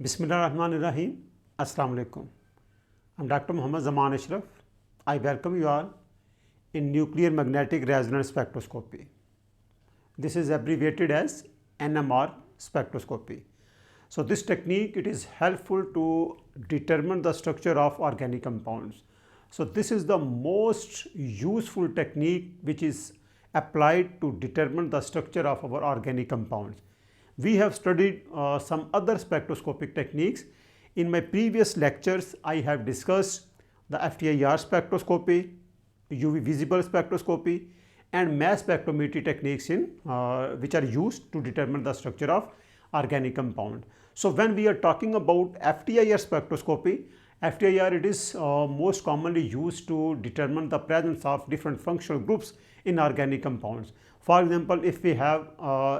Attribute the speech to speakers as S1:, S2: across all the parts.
S1: Bismillahirrahmanirrahim. Assalamu alaikum. I'm Dr. Muhammad Zaman Ashraf. I welcome you all in nuclear magnetic resonance spectroscopy. This is abbreviated as NMR spectroscopy. So this technique, it is helpful to determine the structure of organic compounds. So this is the most useful technique which is applied to determine the structure of our organic compounds. We have studied some other spectroscopic techniques. In my previous lectures, I have discussed the FTIR spectroscopy, UV visible spectroscopy, and mass spectrometry techniques which are used to determine the structure of organic compound. So when we are talking about FTIR spectroscopy, FTIR, it is most commonly used to determine the presence of different functional groups in organic compounds. For example, if we have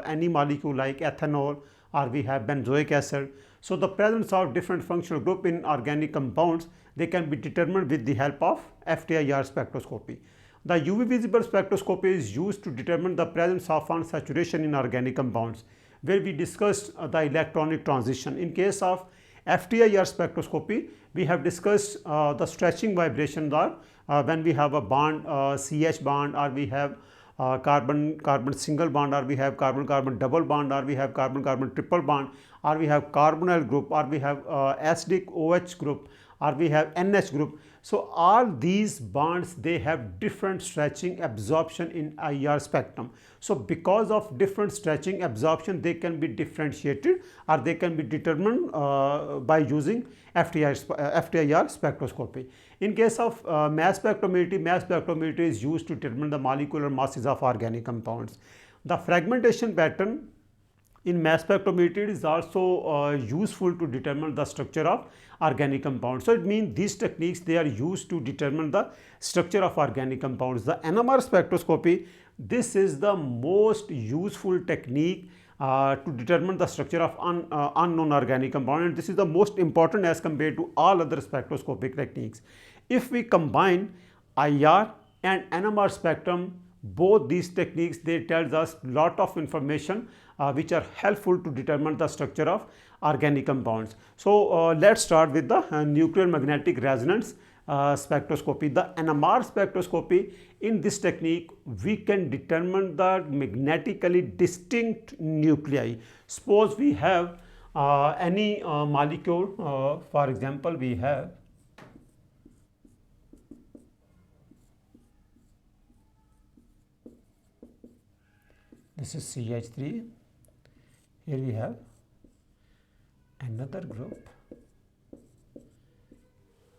S1: any molecule like ethanol, or we have benzoic acid, so the presence of different functional group in organic compounds, they can be determined with the help of FTIR spectroscopy. The UV visible spectroscopy is used to determine the presence of unsaturation in organic compounds, where we discussed the electronic transition. In case of FTIR spectroscopy, we have discussed the stretching vibration, or when we have a bond, CH bond, or we have carbon single bond, or we have carbon double bond, or we have carbon triple bond, or we have carbonyl group, or we have acidic OH group, or we have NH group. So all these bonds, they have different stretching absorption in IR spectrum. So because of different stretching absorption, they can be differentiated, or they can be determined by using FTIR spectroscopy. In case of mass spectrometry is used to determine the molecular masses of organic compounds. The fragmentation pattern in mass spectrometry is also useful to determine the structure of organic compounds. So it means these techniques, they are used to determine the structure of organic compounds. The NMR spectroscopy, this is the most useful technique to determine the structure of unknown organic compound, and this is the most important as compared to all other spectroscopic techniques. If we combine IR and NMR spectrum, both these techniques, they tell us lot of information which are helpful to determine the structure of organic compounds. So let's start with the nuclear magnetic resonance spectroscopy. The NMR spectroscopy, in this technique, we can determine the magnetically distinct nuclei. Suppose we have any molecule, for example, we have this is CH3, here we have another group,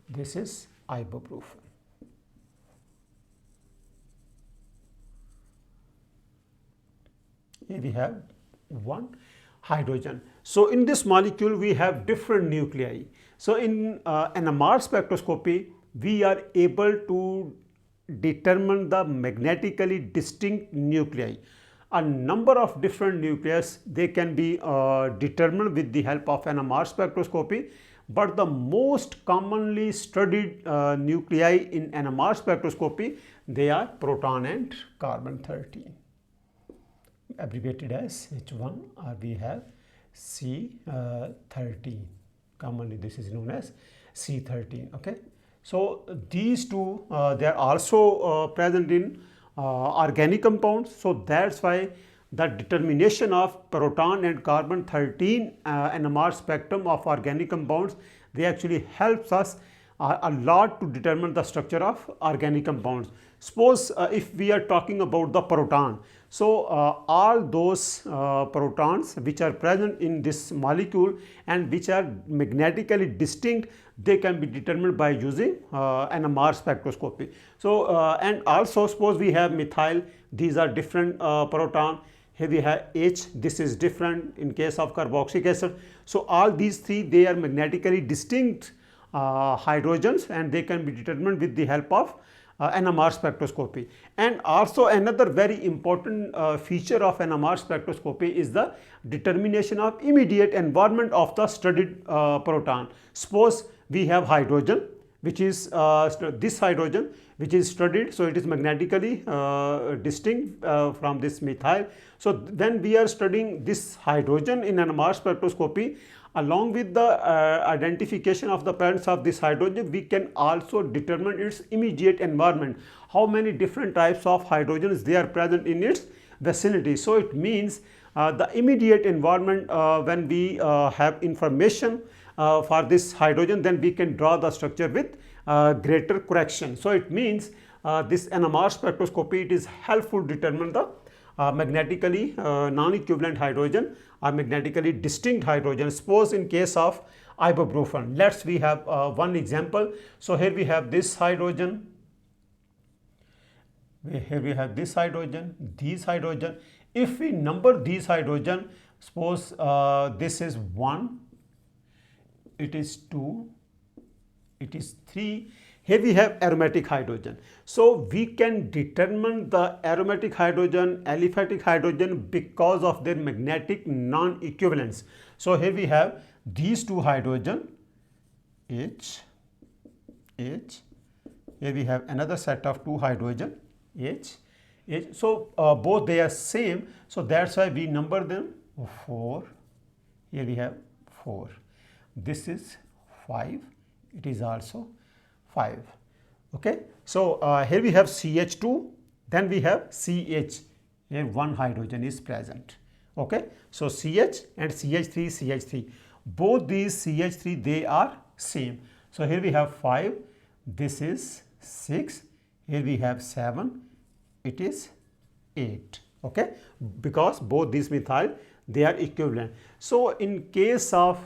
S1: this is ibuprofen. Here we have one hydrogen. So in this molecule we have different nuclei. So in NMR spectroscopy, we are able to determine the magnetically distinct nuclei. A number of different nucleus, they can be determined with the help of NMR spectroscopy, but the most commonly studied nuclei in NMR spectroscopy, they are proton and carbon-13, abbreviated as H1, or we have C13. Commonly this is known as C13. Okay, so these two, they are also present in organic compounds. So that's why the determination of proton and carbon-13 NMR spectrum of organic compounds, they actually helps us a lot to determine the structure of organic compounds. Suppose if we are talking about the proton, so all those protons which are present in this molecule and which are magnetically distinct, they can be determined by using NMR spectroscopy. So and also suppose we have methyl, these are different proton. Here we have H, this is different in case of carboxylic acid. So all these three, they are magnetically distinct hydrogens, and they can be determined with the help of NMR spectroscopy. And also another very important feature of NMR spectroscopy is the determination of immediate environment of the studied proton. Suppose we have hydrogen, which is this hydrogen which is studied, so it is magnetically distinct from this methyl. So when we are studying this hydrogen in NMR spectroscopy, Along with the identification of the presence of this hydrogen, we can also determine its immediate environment, how many different types of hydrogens they are present in its vicinity. So it means the immediate environment, when we have information for this hydrogen, then we can draw the structure with greater correction. So it means this NMR spectroscopy, it is helpful to determine the magnetically non-equivalent hydrogen or magnetically distinct hydrogen. Suppose in case of ibuprofen, we have one example. So here we have this hydrogen, here we have this hydrogen, these hydrogen. If we number these hydrogen, suppose this is 1, it is 2, it is 3. Here we have aromatic hydrogen. So we can determine the aromatic hydrogen, aliphatic hydrogen because of their magnetic non-equivalence. So here we have these two hydrogen, H, H. Here we have another set of two hydrogen, H, H. So both they are same. So that's why we number them 4. Here we have 4. This is 5. It is also 5. Okay. So here we have CH2, then we have CH. Here one hydrogen is present. Okay. So CH and CH3, CH3. Both these CH3, they are same. So here we have 5. This is 6. Here we have 7. It is 8. Okay. Because both these methyl, they are equivalent. So in case of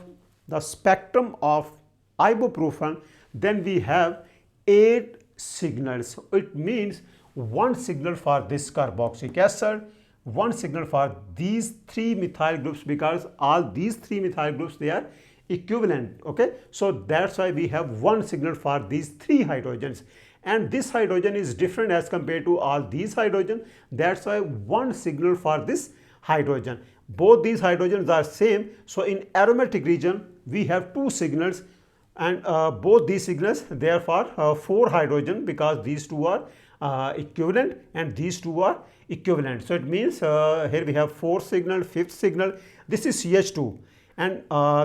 S1: the spectrum of ibuprofen, then we have 8 signals. It means one signal for this carboxylic acid, one signal for these 3 methyl groups, because all these 3 methyl groups, they are equivalent. Okay, so that's why we have one signal for these 3 hydrogens, and this hydrogen is different as compared to all these hydrogen. That's why one signal for this hydrogen. Both these hydrogens are same. So in aromatic region, we have 2 signals, and both these signals, they are for 4 hydrogen, because these two are equivalent and these two are equivalent. So it means here we have 4 signal, 5th signal. This is CH2, and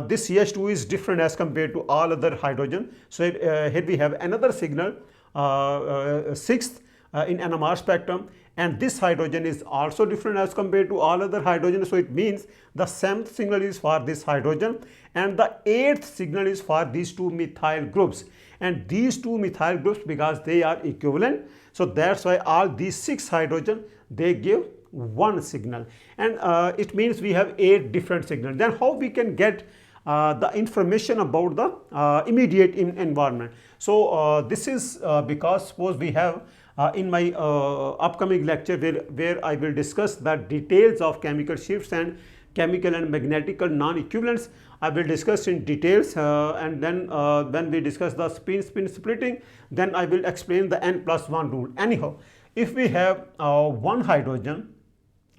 S1: this CH2 is different as compared to all other hydrogen. So here we have another signal, 6th in NMR spectrum, and this hydrogen is also different as compared to all other hydrogen. So it means the 7th signal is for this hydrogen, and the 8th signal is for these 2 methyl groups, and these 2 methyl groups, because they are equivalent, so that's why all these 6 hydrogen, they give one signal, and it means we have 8 different signals. Then how we can get the information about the immediate environment? So this is because suppose we have in my upcoming lecture, where I will discuss the details of chemical shifts and chemical and magnetical non-equivalence. I will discuss in details, and then when we discuss the spin splitting, then I will explain the n+1 rule. Anyhow, if we have one hydrogen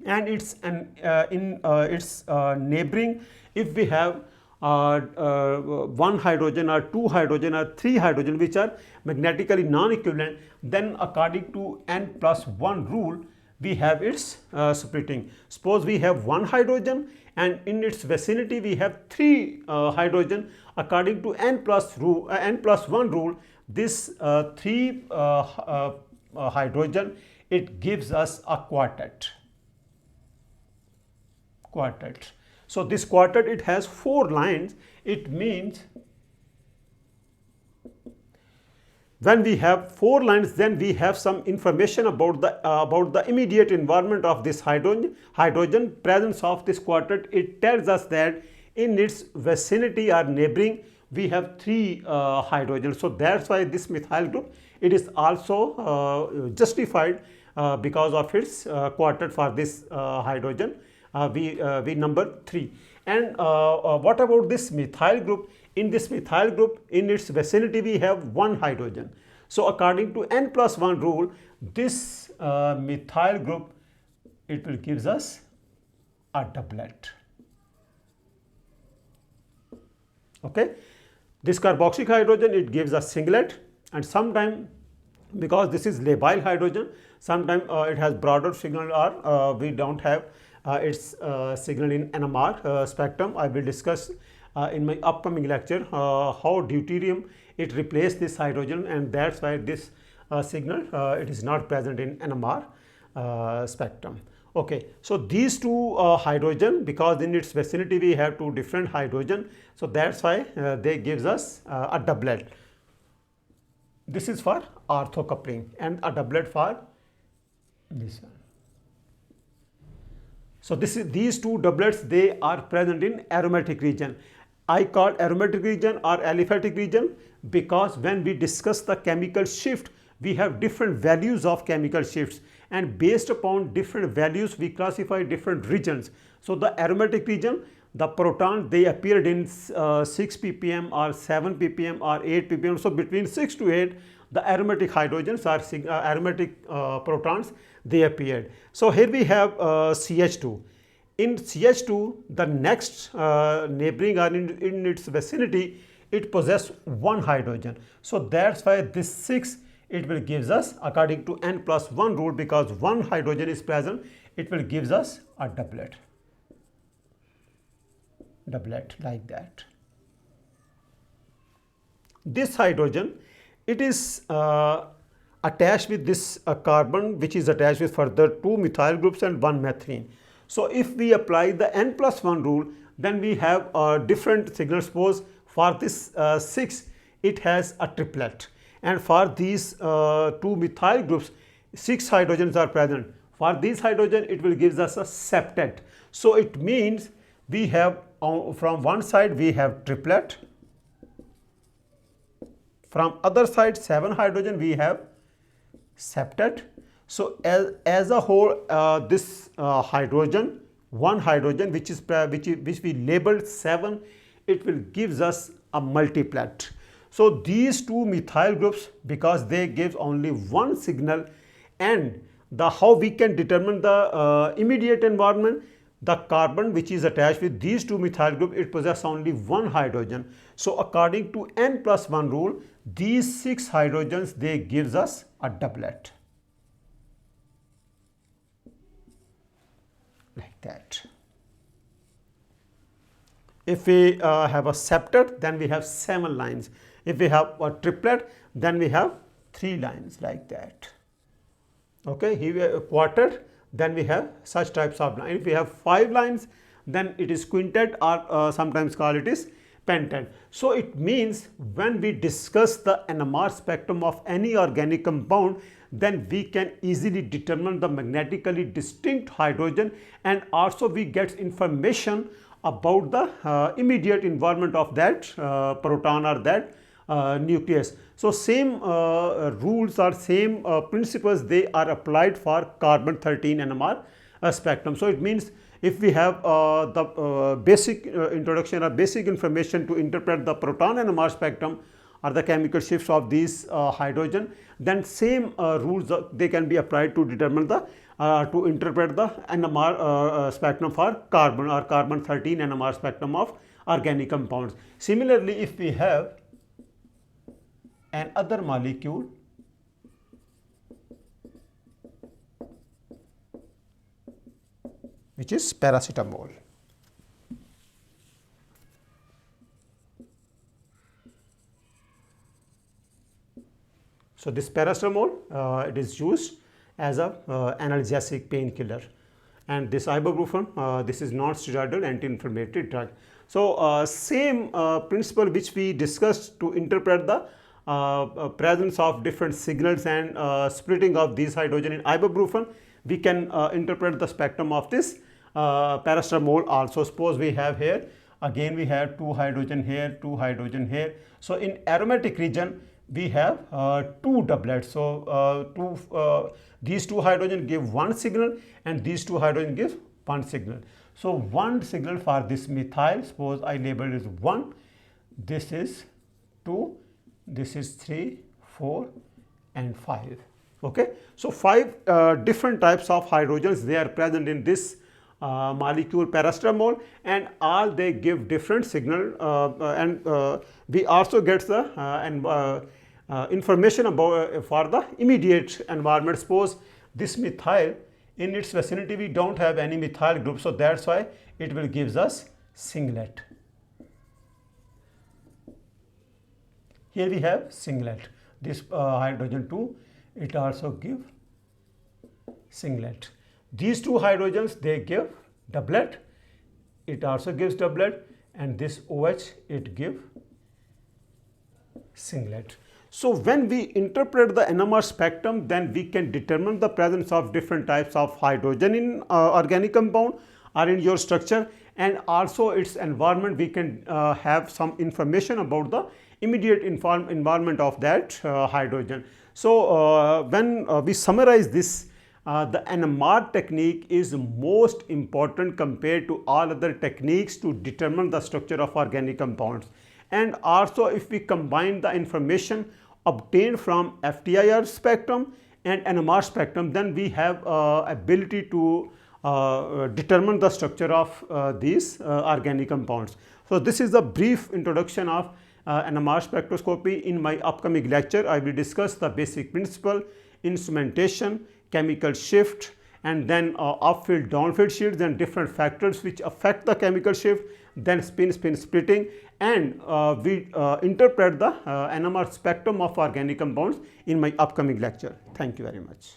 S1: and it's in its neighboring, if we have one hydrogen or 2 hydrogen or 3 hydrogen which are magnetically non-equivalent, then according to n+1 rule, we have its splitting. Suppose we have one hydrogen and in its vicinity we have 3 hydrogen. According to n+1 rule, this 3 hydrogen, it gives us a quartet. So this quartet, it has 4 lines. It means when we have 4 lines, then we have some information about the immediate environment of this hydrogen presence of this quartet. It tells us that in its vicinity or neighboring, we have 3 hydrogens. So that's why this methyl group, it is also justified because of its quartet for this hydrogen. We number 3. And what about this methyl group? In this methyl group, in its vicinity, we have 1 hydrogen. So according to n+1 rule, this methyl group, it will gives us a doublet. Okay, this carboxylic hydrogen, it gives a singlet, and sometimes, because this is labile hydrogen, sometimes it has broader signal, or we don't have its signal in NMR spectrum. I will discuss in my upcoming lecture how deuterium it replaced this hydrogen, and that's why this signal it is not present in NMR spectrum. Okay, so these two hydrogen, because in its vicinity we have two different hydrogen, so that's why they gives us a doublet. This is for ortho coupling, and a doublet for this one. So these two doublets, they are present in aromatic region. I call aromatic region or aliphatic region because when we discuss the chemical shift, we have different values of chemical shifts, and based upon different values we classify different regions. So the aromatic region, the protons, they appeared in 6 ppm or 7 ppm or 8 ppm. So between 6 to 8, the aromatic hydrogens or aromatic protons, they appeared. So here we have CH2. In CH2, the next neighboring or in its vicinity, it possesses one hydrogen. So that's why this 6, it will gives us, according to n+1 rule, because one hydrogen is present, it will gives us a doublet like that. This hydrogen, it is attached with this carbon, which is attached with further 2 methyl groups and 1 methylene. So if we apply the n+1 rule, then we have different signals. Suppose for this 6, it has a triplet, and for these 2 methyl groups, 6 hydrogens are present. For these hydrogen, it will gives us a septet. So it means we have from one side we have triplet, from other side 7 hydrogen we have septet. So as a whole, this hydrogen, one hydrogen which we labeled 7, it will gives us a multiplet. So these 2 methyl groups, because they give only one signal, and how we can determine the immediate environment, the carbon which is attached with these 2 methyl group, it possesses only one hydrogen. So according to n+1 rule, these 6 hydrogens, they gives us a doublet like that. If we have a septet, then we have 7 lines. If we have a triplet, then we have 3 lines like that. Okay, here a quartet, then we have such types of lines. If we have 5 lines, then it is quintet, or sometimes called it is pentet. So it means when we discuss the NMR spectrum of any organic compound, then we can easily determine the magnetically distinct hydrogen, and also we get information about the immediate environment of that proton or that nucleus. So same rules or same principles, they are applied for carbon 13 NMR spectrum. So it means if we have the basic introduction or basic information to interpret the proton NMR spectrum or the chemical shifts of these hydrogen, then same rules they can be applied to determine the to interpret the NMR spectrum for carbon or carbon 13 NMR spectrum of organic compounds. Similarly, if we have an other molecule which is paracetamol. So this paracetamol, it is used as a analgesic painkiller, and this ibuprofen, this is non-steroidal anti-inflammatory drug. So same principle which we discussed to interpret the presence of different signals and splitting of these hydrogen in ibuprofen, we can interpret the spectrum of this paracetamol also. Suppose we have here, again we have 2 hydrogen here, 2 hydrogen here. So in aromatic region, we have 2 doublets. So these 2 hydrogen give one signal, and these 2 hydrogen give one signal. So one signal for this methyl, suppose I label it as 1, this is 2, this is 3, 4 and 5. Okay, so 5 different types of hydrogens, they are present in this molecule paracetamol, and all they give different signal, and we also get the information about for the immediate environment. Suppose this methyl, in its vicinity we don't have any methyl group, so that's why it will gives us singlet. Here we have singlet. This hydrogen 2, it also give singlet. These two hydrogens, they give doublet. It also gives doublet, and this OH, it give singlet. So when we interpret the NMR spectrum, then we can determine the presence of different types of hydrogen in organic compound or in your structure, and also its environment. We can have some information about the immediate environment of that hydrogen. So when we summarize this, the NMR technique is most important compared to all other techniques to determine the structure of organic compounds. And also, if we combine the information obtained from FTIR spectrum and NMR spectrum, then we have ability to determine the structure of these organic compounds. So this is a brief introduction of NMR spectroscopy. In my upcoming lecture, I will discuss the basic principle, instrumentation, chemical shift, and then upfield, downfield shields, and different factors which affect the chemical shift, then spin splitting, and we interpret the NMR spectrum of organic compounds in my upcoming lecture. Thank you very much.